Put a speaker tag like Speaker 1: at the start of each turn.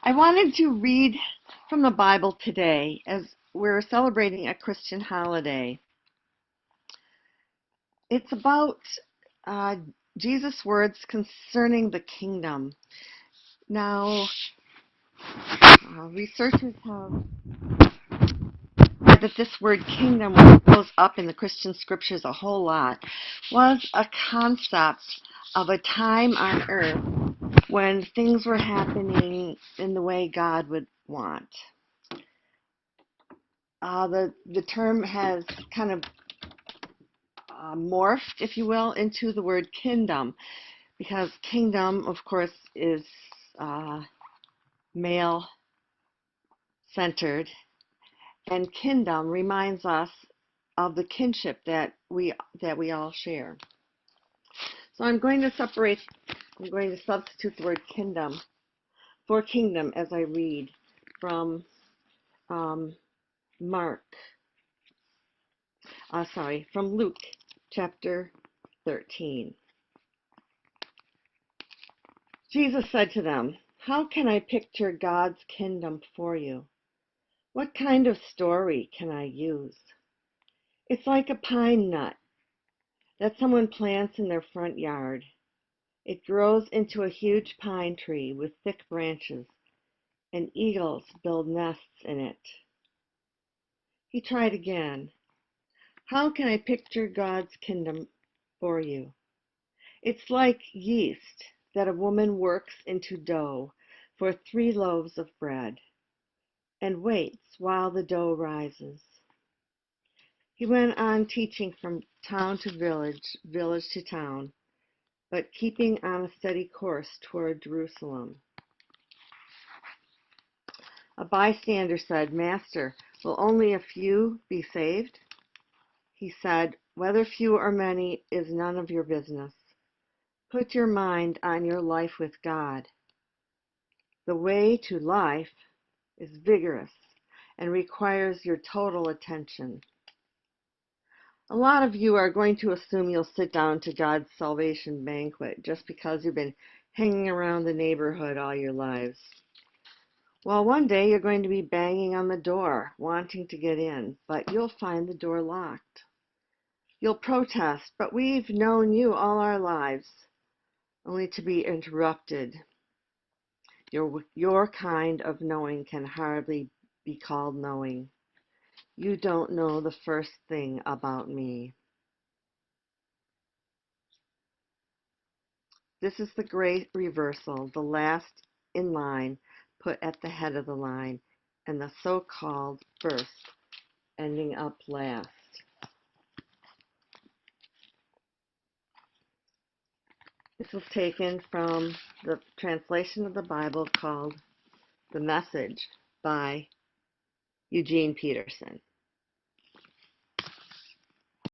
Speaker 1: I wanted to read from the Bible today as we're celebrating a Christian holiday. It's about Jesus' words concerning the kingdom. Now, researchers have said that this word kingdom, which goes up in the Christian scriptures a whole lot, was a concept of a time on earth when things were happening in the way God would want. The term has kind of morphed, if you will, into the word kingdom, because kingdom, of course, is male-centered, and kingdom reminds us of the kinship that we all share. So I'm going to substitute the word kingdom for kingdom as I read from from Luke chapter 13. Jesus said to them, "How can I picture God's kingdom for you? What kind of story can I use? It's like a pine nut that someone plants in their front yard. It grows into a huge pine tree with thick branches, and eagles build nests in it." He tried again. "How can I picture God's kingdom for you? It's like yeast that a woman works into dough for 3 loaves of bread and waits while the dough rises." He went on teaching from town to village, village to town, but keeping on a steady course toward Jerusalem. A bystander said, "Master, will only a few be saved?" He said, "Whether few or many is none of your business. Put your mind on your life with God. The way to life is vigorous and requires your total attention." A lot of you are going to assume you'll sit down to God's salvation banquet just because you've been hanging around the neighborhood all your lives. Well, one day you're going to be banging on the door, wanting to get in, but you'll find the door locked. You'll protest, "But we've known you all our lives," only to be interrupted. Your kind of knowing can hardly be called knowing. You don't know the first thing about me. This is the great reversal, the last in line put at the head of the line, and the so-called first ending up last. This was taken from the translation of the Bible called The Message by Eugene Peterson.